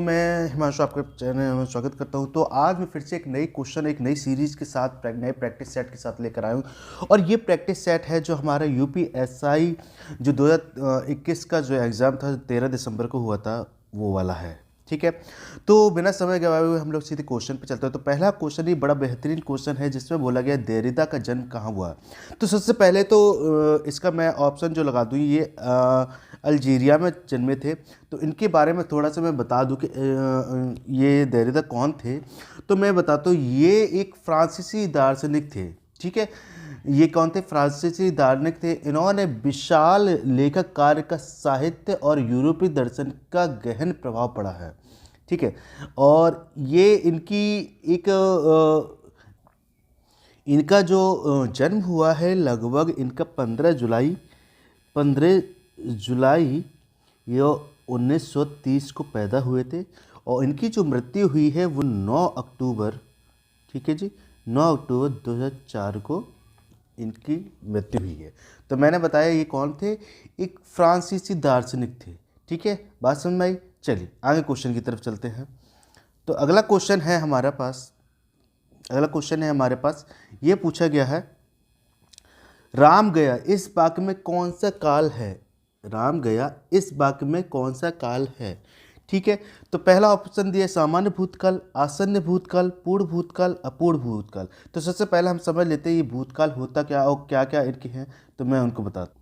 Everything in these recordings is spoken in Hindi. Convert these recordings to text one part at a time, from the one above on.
मैं हिमांशु आपके चैनल में स्वागत करता हूं। तो आज मैं फिर से एक नई क्वेश्चन एक नई सीरीज के साथ नए प्रैक्टिस सेट के साथ लेकर आया हूं। और ये प्रैक्टिस सेट है जो हमारा यूपीएसआई जो 2021 का जो एग्ज़ाम था 13 दिसंबर को हुआ था वो वाला है। ठीक है, तो बिना समय गवाए हुए हम लोग सीधे क्वेश्चन पे चलते हैं। तो पहला क्वेश्चन ही बड़ा बेहतरीन क्वेश्चन है जिसमें बोला गया देरिदा का जन्म कहाँ हुआ। तो सबसे पहले तो इसका मैं ऑप्शन जो लगा दूँ, ये अल्जीरिया में जन्मे थे। तो इनके बारे में थोड़ा सा मैं बता दूं कि ये देरिदा कौन थे। तो मैं बताता हूँ, ये एक फ्रांसीसी दार्शनिक थे। ठीक है, ये कौन थे? फ्रांसीसी दार्शनिक थे। इन्होंने विशाल लेखक कार्य का साहित्य और यूरोपीय दर्शन का गहन प्रभाव पड़ा है। ठीक है, और ये इनकी एक इनका जो जन्म हुआ है लगभग इनका 15 जुलाई ये 1930 को पैदा हुए थे। और इनकी जो मृत्यु हुई है वो 9 अक्टूबर, ठीक है जी, 9 अक्टूबर 2004 को इनकी मृत्यु हुई है। तो मैंने बताया ये कौन थे? एक फ्रांसीसी दार्शनिक थे। ठीक है, बात समझ में आई? चलिए आगे क्वेश्चन की तरफ चलते हैं। तो अगला क्वेश्चन है हमारे पास, ये पूछा गया है, राम गया इस वाक्य में कौन सा काल है? राम गया इस वाक्य में कौन सा काल है? ठीक है, तो पहला ऑप्शन दिया सामान्य भूतकाल, आसन्न भूतकाल, पूर्ण भूतकाल, अपूर्ण भूतकाल। तो सबसे पहले हम समझ लेते हैं ये भूतकाल होता क्या और क्या क्या इनके हैं, तो मैं उनको बताता हूँ।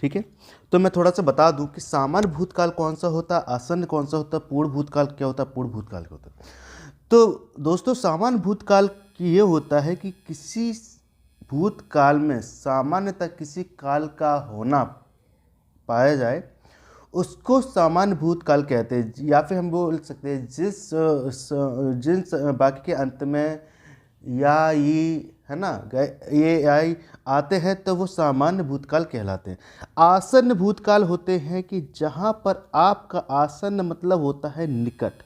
ठीक है, तो मैं थोड़ा सा बता दूं कि सामान्य भूतकाल कौन सा होता, आसन्न कौन सा होता, पूर्ण भूतकाल क्या होता, पूर्ण भूतकाल क्या होता। तो दोस्तों सामान्य भूतकाल की ये होता है कि किसी भूतकाल में सामान्यतः किसी काल का होना पाया जाए उसको सामान्य भूतकाल कहते हैं। या फिर हम बोल सकते हैं जिन वाक्य के अंत में या ये है ना ये आई आते हैं तो वो सामान्य भूतकाल कहलाते हैं। आसन्न भूतकाल होते हैं कि जहाँ पर आपका आसन्न मतलब होता है निकट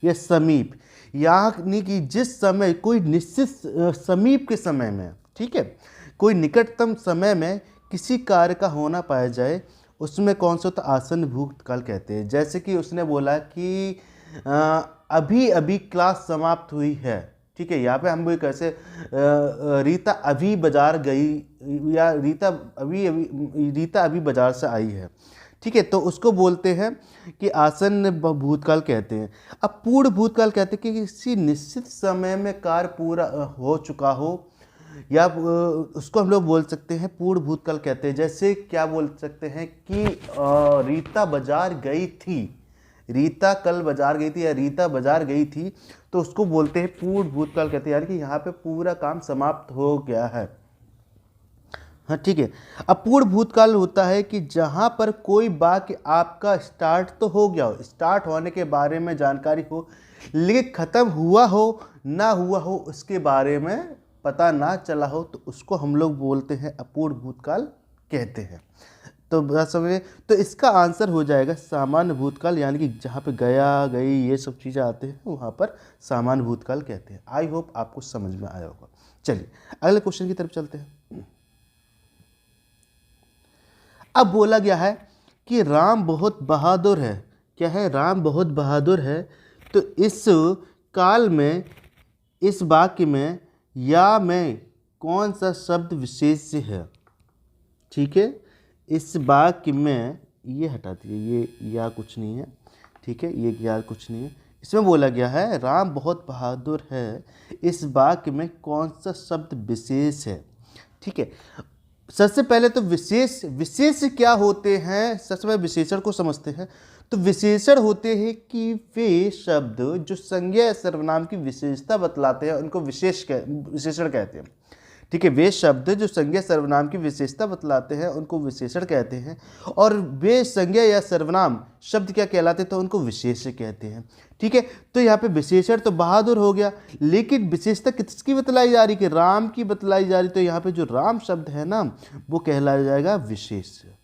या समीप, यानी कि जिस समय कोई निश्चित समीप के समय में, ठीक है, कोई निकटतम समय में किसी कार्य का होना पाया जाए उसमें कौन सा होता? आसन्न भूतकाल कहते हैं। जैसे कि उसने बोला कि अभी अभी क्लास समाप्त हुई है। ठीक है, यहाँ पे हम भी कैसे रीता अभी बाजार गई या रीता अभी बाजार से आई है। ठीक है, तो उसको बोलते हैं कि आसन्न भूतकाल कहते हैं। अब पूर्ण भूतकाल कहते हैं कि किसी निश्चित समय में कार्य पूरा हो चुका हो, या उसको हम लोग बोल सकते हैं पूर्ण भूतकाल कहते हैं। जैसे क्या बोल सकते हैं कि रीता बाजार गई थी, रीता कल बाजार गई थी या रीता बाजार गई थी, तो उसको बोलते हैं पूर्ण भूतकाल कहते हैं, यानी कि यहाँ पे पूरा काम समाप्त हो गया है। हाँ ठीक है, अब पूर्ण भूतकाल होता है कि जहाँ पर कोई वाक्य आपका स्टार्ट तो हो गया हो, स्टार्ट होने के बारे में जानकारी हो, लेकिन ख़त्म हुआ हो ना हुआ हो उसके बारे में पता ना चला हो, तो उसको हम लोग बोलते हैं अपूर्ण भूतकाल कहते हैं। तो बात समझे, तो इसका आंसर हो जाएगा सामान्य भूतकाल, यानी कि जहाँ पे गया गई ये सब चीज़ें आते हैं वहाँ पर सामान्य भूतकाल कहते हैं। आई होप आपको समझ में आया होगा। चलिए अगले क्वेश्चन की तरफ चलते हैं। अब बोला गया है कि राम बहुत बहादुर है। क्या है? राम बहुत बहादुर है। तो इस काल में इस वाक्य में या में कौन सा शब्द विशेष है? ठीक है, इस वाक्य में ये हटा दिए, ये या कुछ नहीं है। ठीक है, ये या कुछ नहीं है। इसमें बोला गया है राम बहुत बहादुर है, इस वाक्य में कौन सा शब्द विशेष है? ठीक है, सबसे पहले तो विशेष क्या होते हैं, सबसे पहले विशेषण को समझते हैं। तो विशेषण होते हैं कि वे शब्द जो संज्ञा या सर्वनाम की विशेषता बतलाते हैं उनको विशेषण कहते हैं। ठीक है, वे शब्द जो संज्ञा सर्वनाम की विशेषता बतलाते हैं उनको विशेषण कहते हैं, और वे संज्ञा या सर्वनाम शब्द क्या कहलाते हैं तो उनको विशेष्य कहते हैं। ठीक है, तो यहाँ पे विशेषण तो बहादुर हो गया, लेकिन विशेषता किसकी बतलाई जा रही? कि राम की बतलाई जा रही। तो यहाँ पे जो राम शब्द है ना वो कहलाया जाएगा विशेष्य।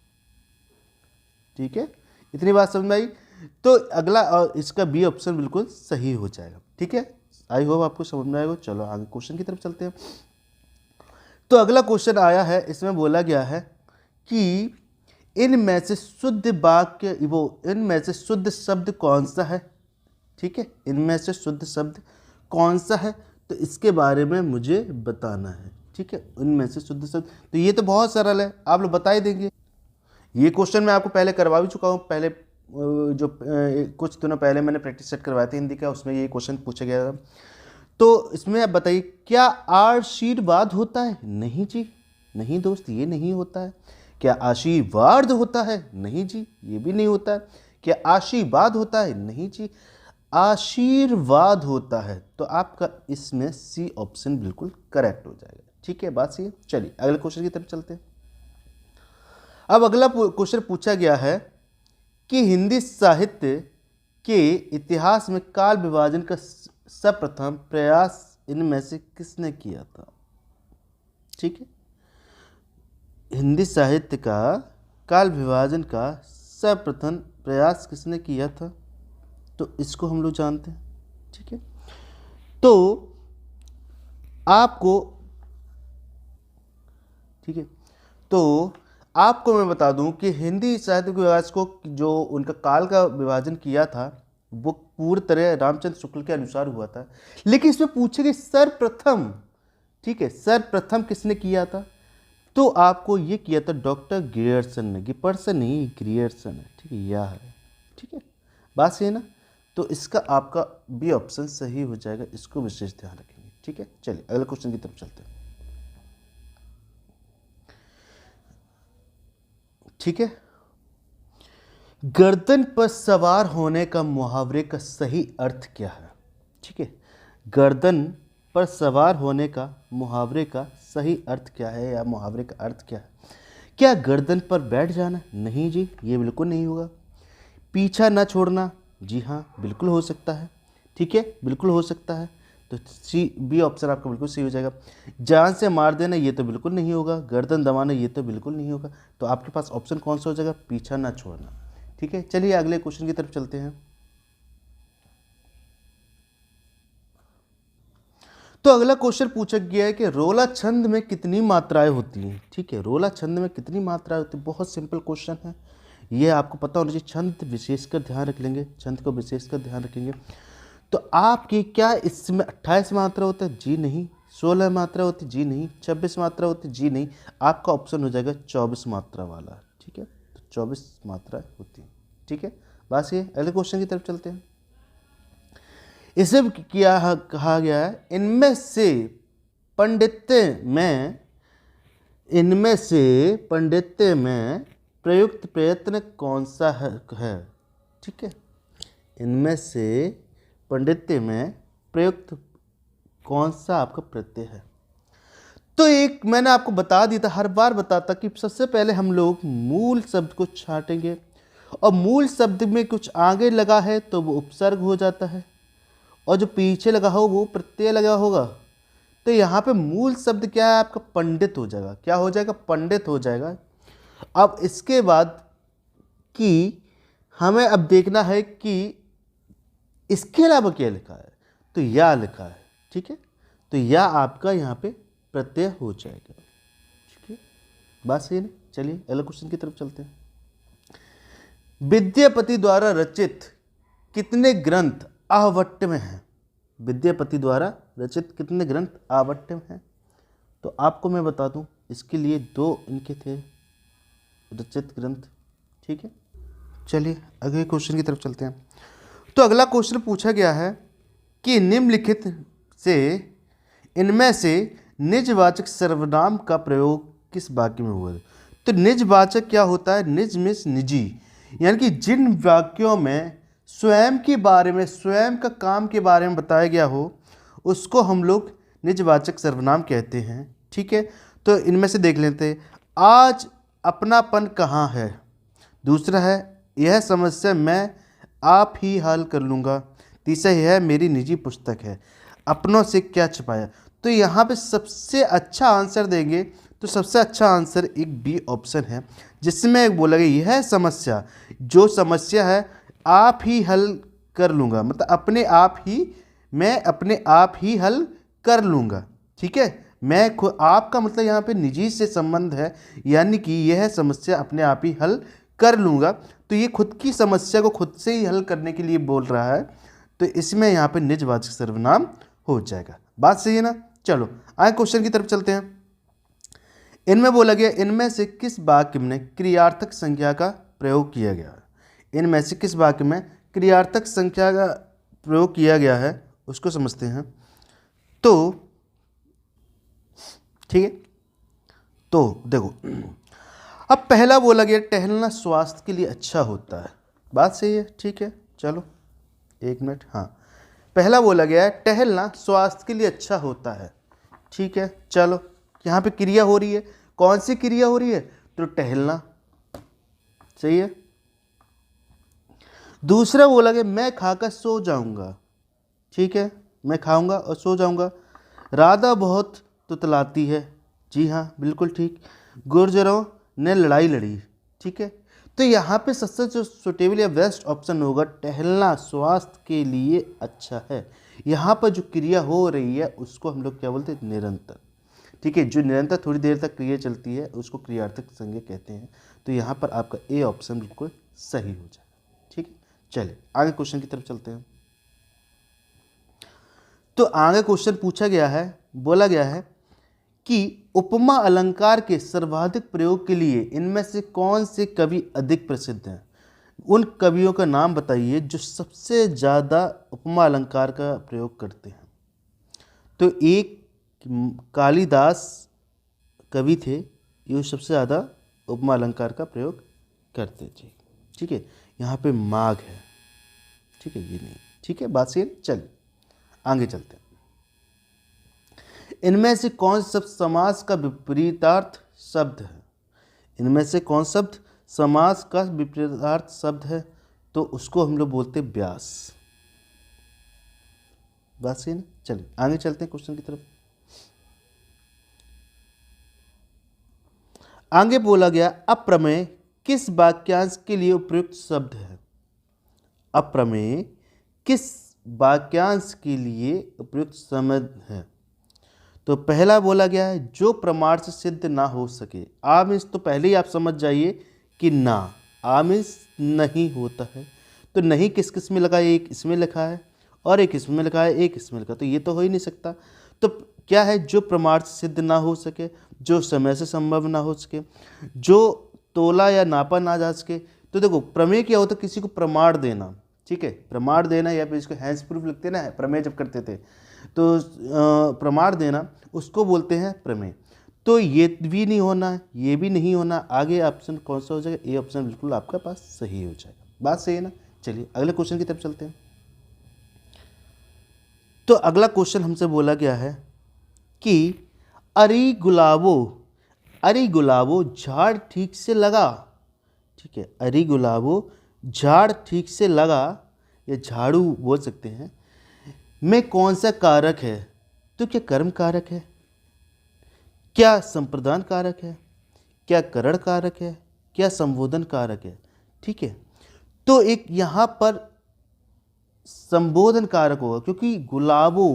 ठीक है, इतनी बात समझ में आई? तो अगला और इसका बी ऑप्शन बिल्कुल सही हो जाएगा। ठीक है, आई होप आपको समझ में आएगा। चलो आगे क्वेश्चन की तरफ चलते हैं। तो अगला क्वेश्चन आया है, इसमें बोला गया है कि इनमें से शुद्ध वाक्य इनमें से शुद्ध शब्द कौन सा है, ठीक है, इनमें से शुद्ध शब्द कौन सा है, तो इसके बारे में मुझे बताना है, ठीक है, इनमें से शुद्ध शब्द। तो ये तो बहुत सरल है, आप लोग बता ही देंगे। ये क्वेश्चन मैं आपको पहले करवा भी चुका हूँ, पहले जो कुछ दिनों पहले मैंने प्रैक्टिस सेट करवाया था हिंदी का, उसमें ये क्वेश्चन पूछा गया था। तो इसमें आप बताइए, क्या आशीर्वाद होता है? नहीं जी, नहीं दोस्त, ये नहीं होता है। क्या आशीर्वाद होता है? नहीं जी, ये भी नहीं होता है। क्या आशीर्वाद होता है? नहीं जी, आशीर्वाद होता है। तो आपका इसमें सी ऑप्शन बिल्कुल करेक्ट हो जाएगा, ठीक है, बात सही है। चलिए अगले क्वेश्चन की तरफ चलते हैं। अब अगला क्वेश्चन पूछा गया है कि हिंदी साहित्य के इतिहास में काल विभाजन का सर्वप्रथम प्रयास इनमें से किसने किया था, ठीक है, हिंदी साहित्य का काल विभाजन का सर्वप्रथम प्रयास किसने किया था, तो इसको हम लोग जानते हैं, ठीक है। तो आपको, ठीक है, तो आपको मैं बता दूं कि हिंदी साहित्य के विकास को जो उनका काल का विभाजन किया था वो पूरी तरह रामचंद्र शुक्ल के अनुसार हुआ था, लेकिन इसमें पूछे गए सर्वप्रथम, ठीक है, सर्वप्रथम किसने किया था, तो आपको ये किया था डॉक्टर ग्रियर्सन ने, गिपर्सन नहीं, ग्रियर्सन है, ठीक है, यह है, ठीक है, बात सही है ना। तो इसका आपका बी ऑप्शन सही हो जाएगा, इसको विशेष ध्यान रखेंगे, ठीक है। चलिए अगले क्वेश्चन की तरफ चलते हैं, ठीक है। गर्दन पर सवार होने का मुहावरे का सही अर्थ क्या है, ठीक है, गर्दन पर सवार होने का मुहावरे का सही अर्थ क्या है, या मुहावरे का अर्थ क्या है। क्या गर्दन पर बैठ जाना? नहीं जी, ये बिल्कुल नहीं होगा। पीछा न छोड़ना? जी हाँ, बिल्कुल हो सकता है, ठीक है, बिल्कुल हो सकता है। तो सी बी ऑप्शन आपका बिल्कुल सही हो जाएगा। जान से मार देना, ये तो बिल्कुल नहीं होगा। गर्दन दबाना, ये तो बिल्कुल नहीं होगा। तो आपके पास ऑप्शन कौन सा हो जाएगा? पीछा ना छोड़ना, ठीक है। चलिए अगले क्वेश्चन की तरफ चलते हैं। तो अगला क्वेश्चन पूछा गया है कि रोला छंद में कितनी मात्राएं होती हैं, ठीक है, रोला छंद में कितनी मात्राएं होती हैं। बहुत सिंपल क्वेश्चन है, ये आपको पता होना चाहिए। छंद विशेषकर ध्यान रख लेंगे, छंद को विशेषकर ध्यान रखेंगे। तो आपकी क्या इसमें 28 मात्रा होता है? जी नहीं। 16 मात्रा होती? जी नहीं। 26 मात्रा होती? जी नहीं। आपका ऑप्शन हो जाएगा 24 मात्रा वाला, ठीक है। तो 24 मात्रा होती है, ठीक है, बस ये। अगले क्वेश्चन की तरफ चलते हैं। इसे क्या कहा गया है? इनमें से पंडित्य में प्रयुक्त प्रयत्न कौन सा है, ठीक है, इनमें से पंडित्य में प्रयुक्त कौन सा आपका प्रत्यय है। तो एक मैंने आपको बता दिया था, हर बार बताता कि सबसे पहले हम लोग मूल शब्द को छांटेंगे, और मूल शब्द में कुछ आगे लगा है तो वो उपसर्ग हो जाता है, और जो पीछे लगा हो वो प्रत्यय लगा होगा। तो यहाँ पे मूल शब्द क्या है आपका? पंडित हो जाएगा। क्या हो जाएगा? पंडित हो जाएगा। अब इसके बाद कि हमें अब देखना है कि इसके अलावा क्या लिखा है, तो या लिखा है, ठीक है, तो या आपका यहाँ पे प्रत्यय हो जाएगा, ठीक है, बात सही है। चलिए अगले क्वेश्चन की तरफ चलते हैं। विद्यापति द्वारा रचित कितने ग्रंथ आहवट्य में हैं? विद्यापति द्वारा रचित कितने ग्रंथ आहवट्य में हैं? तो आपको मैं बता दूं, इसके लिए 2 इनके थे रचित ग्रंथ, ठीक है। चलिए अगले क्वेश्चन की तरफ चलते हैं। तो अगला क्वेश्चन पूछा गया है कि निम्नलिखित से इनमें से निजवाचक सर्वनाम का प्रयोग किस वाक्य में हुआ है? तो निजवाचक क्या होता है? निज मीन्स निजी, यानी कि जिन वाक्यों में स्वयं के बारे में, स्वयं का काम के बारे में बताया गया हो, उसको हम लोग निजवाचक सर्वनाम कहते हैं, ठीक है। तो इनमें से देख लेते हैं। आज अपनापन कहाँ है? दूसरा है यह समस्या मैं आप ही हल कर लूँगा। तीसरा है मेरी निजी पुस्तक है। अपनों से क्या छुपाया? तो यहाँ पे सबसे अच्छा आंसर देंगे तो सबसे अच्छा आंसर एक बी ऑप्शन है, जिसमें बोला गया यह समस्या, जो समस्या है आप ही हल कर लूँगा, मतलब अपने आप ही, मैं अपने आप ही हल कर लूँगा, ठीक है, मैं खुद, आपका मतलब यहाँ पे निजी से संबंध है, यानी कि यह समस्या अपने आप ही हल कर लूँगा। तो ये खुद की समस्या को खुद से ही हल करने के लिए बोल रहा है, तो इसमें यहाँ पे निजवाचक सर्वनाम हो जाएगा। बात सही है ना। चलो आगे क्वेश्चन की तरफ चलते हैं। इनमें बोला गया, इनमें से किस वाक्य में क्रियार्थक संख्या का प्रयोग किया गया है? इनमें से किस वाक्य में क्रियार्थक संख्या का प्रयोग किया गया है उसको समझते हैं। तो ठीक है, तो देखो, अब पहला बोला गया टहलना स्वास्थ्य के लिए अच्छा होता है। बात सही है, ठीक है। चलो एक मिनट, हाँ, पहला बोला गया है टहलना स्वास्थ्य के लिए अच्छा होता है, ठीक है। चलो यहाँ पे क्रिया हो रही है, कौन सी क्रिया हो रही है? तो टहलना, सही है। दूसरा बोला गया मैं खाकर सो जाऊंगा, ठीक है, मैं खाऊंगा और सो जाऊंगा। राधा बहुत तुतलाती है, जी हाँ बिल्कुल ठीक। गुर्जरों ने लड़ाई लड़ी, ठीक है। तो यहाँ पे सबसे जो सुटेबल या बेस्ट ऑप्शन होगा टहलना स्वास्थ्य के लिए अच्छा है। यहाँ पर जो क्रिया हो रही है उसको हम लोग क्या बोलते हैं? निरंतर, ठीक है। जो निरंतर थोड़ी देर तक क्रिया चलती है उसको क्रियार्थक संज्ञा कहते हैं। तो यहाँ पर आपका ए ऑप्शन बिल्कुल सही हो जाएगा, ठीक है। चलिए आगे क्वेश्चन की तरफ चलते हैं। तो आगे क्वेश्चन पूछा गया है, बोला गया है कि उपमा अलंकार के सर्वाधिक प्रयोग के लिए इनमें से कौन से कवि अधिक प्रसिद्ध हैं? उन कवियों का नाम बताइए जो सबसे ज़्यादा उपमा अलंकार का प्रयोग करते हैं। तो एक कालिदास कवि थे, ये सबसे ज़्यादा उपमा अलंकार का प्रयोग करते थे, ठीक है। यहाँ पे माघ है, ठीक है, ये नहीं, ठीक है। बात सही। चलिए आगे चलते हैं। इनमें से कौन शब्द समास का विपरीतार्थ शब्द है? इनमें से कौन शब्द समास का विपरीतार्थ शब्द है? तो उसको हम लोग बोलते हैं व्यास। बात सही ना। चलिए आगे चलते हैं क्वेश्चन की तरफ। आगे बोला गया अप्रमेय किस वाक्यांश के लिए उपयुक्त शब्द है? अप्रमेय किस वाक्यांश के लिए उपयुक्त शब्द है? तो पहला बोला गया है जो प्रमाण से सिद्ध ना हो सके। आमिष तो पहले ही आप समझ जाइए कि ना, आमिष नहीं होता है। तो नहीं किस किस में लगा? एक इसमें लिखा है और एक इसमें लिखा है, एक इसमें लिखा, तो ये तो हो ही नहीं सकता। तो क्या है? जो प्रमाण से सिद्ध ना हो सके, जो समय से संभव ना हो सके, जो तोला या नापा ना जा सके। तो देखो प्रमेय क्या होता है? किसी को प्रमाण देना, ठीक है, प्रमाण देना, या फिर इसको हैंस प्रूफ लिखते ना, प्रमेय जब करते थे तो प्रमाण देना, उसको बोलते हैं प्रमेय। तो ये भी नहीं होना है, ये भी नहीं होना। आगे ऑप्शन कौन सा हो जाएगा? ए ऑप्शन बिल्कुल आपका पास सही हो जाएगा। बात सही है ना। चलिए अगले क्वेश्चन की तरफ चलते हैं। तो अगला क्वेश्चन हमसे बोला गया है कि अरे गुलाबो झाड़ ठीक से लगा, ठीक है, अरे गुलाबो झाड़ ठीक से लगा, या झाड़ू बोल सकते हैं, में कौन सा कारक है? तो क्या कर्म कारक है, क्या संप्रदान कारक है, क्या करण कारक है, क्या संबोधन कारक है? ठीक है, तो एक यहाँ पर संबोधन कारक होगा, क्योंकि गुलाबो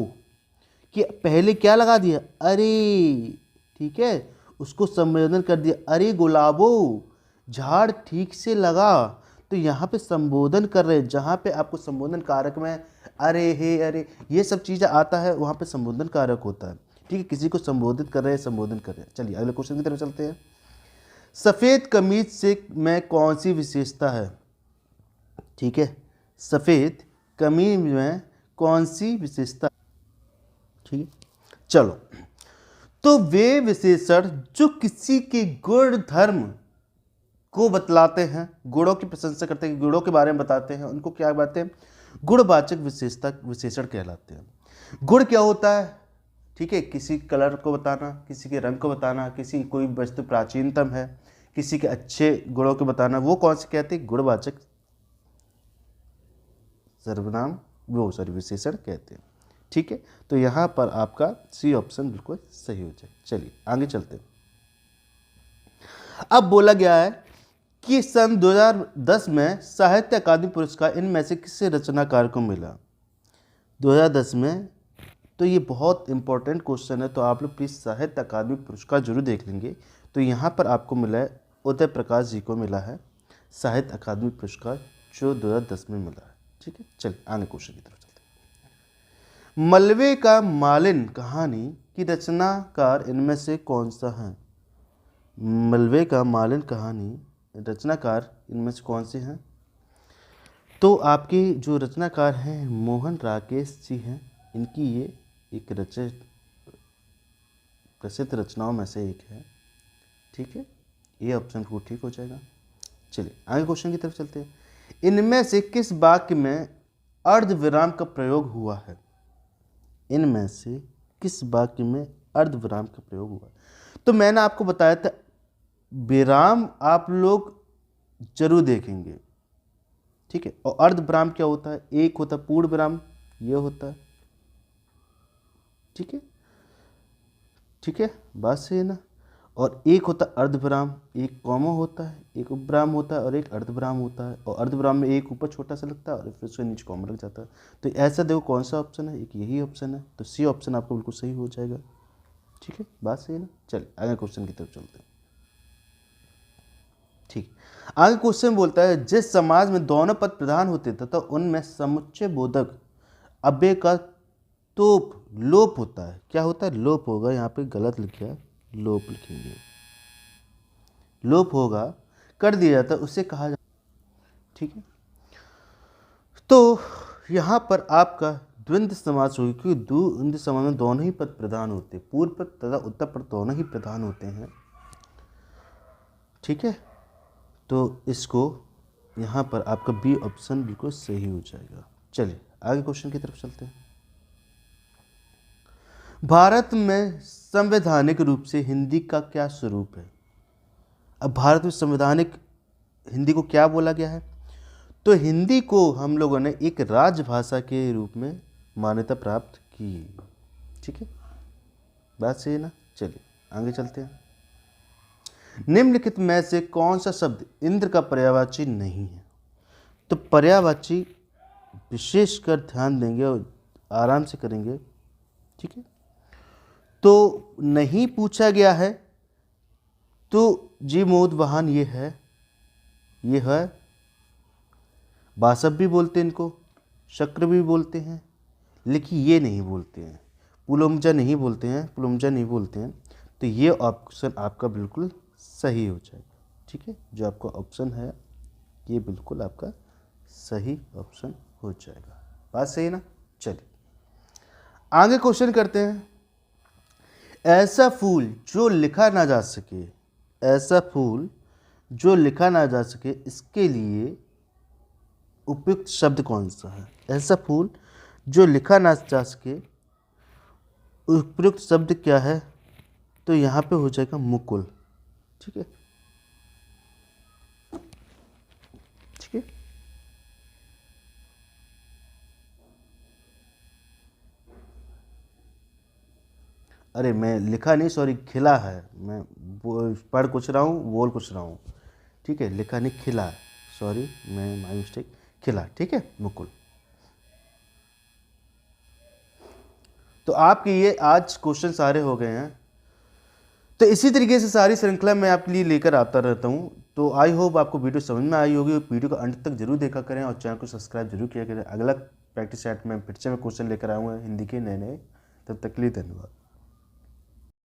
कि पहले क्या लगा दिया? अरे, ठीक है, उसको संबोधन कर दिया, अरे गुलाबो झाड़ ठीक से लगा। तो यहाँ पे संबोधन कर रहे हैं, जहाँ पे आपको संबोधन कारक में अरे, हे, अरे, ये सब चीज़ें आता है, वहाँ पे संबोधन कारक होता है, ठीक है। किसी को संबोधित कर रहे हैं, संबोधन कर रहे हैं। चलिए अगले क्वेश्चन की तरफ चलते हैं। सफ़ेद कमीज से में कौन सी विशेषता है? ठीक है, सफ़ेद कमीज में कौन सी विशेषता? ठीक है, चलो, तो वे विशेषण जो किसी के गुण धर्म को बतलाते हैं, गुणों की प्रशंसा करते हैं, गुणों के बारे में बताते हैं, उनको क्या बताते हैं? गुणवाचक विशेषता विशेषण कहलाते हैं। गुण क्या होता है? ठीक है, किसी कलर को बताना, किसी के रंग को बताना, किसी कोई वस्तु प्राचीनतम है, किसी के अच्छे गुणों को बताना, वो कौन से कहते हैं? गुणवाचक सर्वनाम, वो सॉरी विशेषण कहते हैं। ठीक है, तो यहाँ पर आपका सी ऑप्शन बिल्कुल सही हो जाए। चलिए आगे चलते हैं। अब बोला गया है कि सन 2010 में साहित्य अकादमी पुरस्कार इनमें से किस रचनाकार को मिला? 2010 में तो ये बहुत इंपॉर्टेंट क्वेश्चन है, तो आप लोग प्लीज़ साहित्य अकादमी पुरस्कार जरूर देख लेंगे। तो यहाँ पर आपको मिला है, उदय प्रकाश जी को मिला है साहित्य अकादमी पुरस्कार, जो 2010 में मिला है। ठीक है, चलिए आगे क्वेश्चन की तरफ चलते हैं। मलबे का मालिन कहानी की रचनाकार इनमें से कौन सा है? मलबे का मालिन कहानी रचनाकार इनमें से कौन से हैं? तो आपके जो रचनाकार हैं मोहन राकेश जी हैं। इनकी ये एक प्रसिद्ध रचनाओं में से एक है। ठीक है, ये ऑप्शन को ठीक हो जाएगा। चलिए आगे क्वेश्चन की तरफ चलते हैं। इनमें से किस वाक्य में अर्धविराम का प्रयोग हुआ है? इनमें से किस वाक्य में अर्धविराम का प्रयोग हुआ है? तो मैंने आपको बताया था विराम आप लोग जरूर देखेंगे। ठीक है, और अर्धविराम क्या होता है? एक होता है पूर्ण विराम, ये होता है। ठीक है, ठीक है, बात सही है ना। और एक होता है अर्धविराम, एक कॉमा होता है, एक उपविराम होता है और एक अर्धविराम होता है। और अर्धविराम में एक ऊपर छोटा सा लगता है और फिर उसके नीचे कॉमा लग जाता है। तो ऐसा देखो कौन सा ऑप्शन है, एक यही ऑप्शन है। तो सी ऑप्शन आपको बिल्कुल सही हो जाएगा। ठीक है, बात सही है ना। चलिए आगे क्वेश्चन की तरफ चलते हैं। ठीक, आगे क्वेश्चन बोलता है जिस समाज में दोनों पद प्रधान होते तथा उनमें समुच्चय बोधक अव्यय का तो लोप होता है। क्या होता है? लोप होगा। यहाँ पे गलत लिखा है, लोप लिखेंगे। लोप होगा, कर दिया जाता है, उसे कहा जाता है। ठीक है, तो यहाँ पर आपका द्वंद्व समास होगी, क्योंकि द्वंद्व समास में दोनों ही पद प्रधान होते हैं, पूर्व पद तथा उत्तर पद दोनों ही प्रधान होते हैं। ठीक है, तो इसको यहाँ पर आपका बी ऑप्शन बिल्कुल सही हो जाएगा। चलिए आगे क्वेश्चन की तरफ चलते हैं। भारत में संवैधानिक रूप से हिंदी का क्या स्वरूप है? अब भारत में संवैधानिक हिंदी को क्या बोला गया है? तो हिंदी को हम लोगों ने एक राजभाषा के रूप में मान्यता प्राप्त की। ठीक है, बात सही है ना। चलिए आगे चलते हैं। निम्नलिखित में से कौन सा शब्द इंद्र का पर्यायवाची नहीं है? तो पर्यायवाची विशेषकर ध्यान देंगे और आराम से करेंगे। ठीक है, तो नहीं पूछा गया है। तो जी मोद वाहन ये है बासब भी बोलते हैं इनको, शक्र भी बोलते हैं, लेकिन ये नहीं बोलते हैं, पुलुमजा नहीं बोलते हैं, पुलुमजा नहीं बोलते हैं। तो ये ऑप्शन आपका बिल्कुल सही हो जाएगा। ठीक है, जो आपका ऑप्शन है ये बिल्कुल आपका सही ऑप्शन हो जाएगा। बात सही है ना। चलिए आगे क्वेश्चन करते हैं। ऐसा फूल जो लिखा ना जा सके, ऐसा फूल जो लिखा ना जा सके, इसके लिए उपयुक्त शब्द कौन सा है? ऐसा फूल जो लिखा ना जा सके, उपयुक्त शब्द क्या है? तो यहाँ पे हो जाएगा मुकुल। ठीक है, ठीक है, अरे मैं लिखा नहीं, सॉरी, खिला है। मैं पढ़ कुछ रहा हूँ, बोल कुछ रहा हूँ। ठीक है, लिखा नहीं, खिला है, सॉरी, मैं माई मिस्टेक, खिला। ठीक है, मुकुल। तो आपके ये आज क्वेश्चन सारे हो गए हैं। तो इसी तरीके से सारी श्रृंखला मैं आपके लिए लेकर आता रहता हूँ। तो आई होप आपको वीडियो समझ में आई होगी। वीडियो को अंत तक जरूर देखा करें और चैनल को सब्सक्राइब जरूर किया करें। अगला प्रैक्टिस सेट में फिर से मैं क्वेश्चन लेकर आऊँगा हिंदी के नए नए। तब तक के लिए धन्यवाद।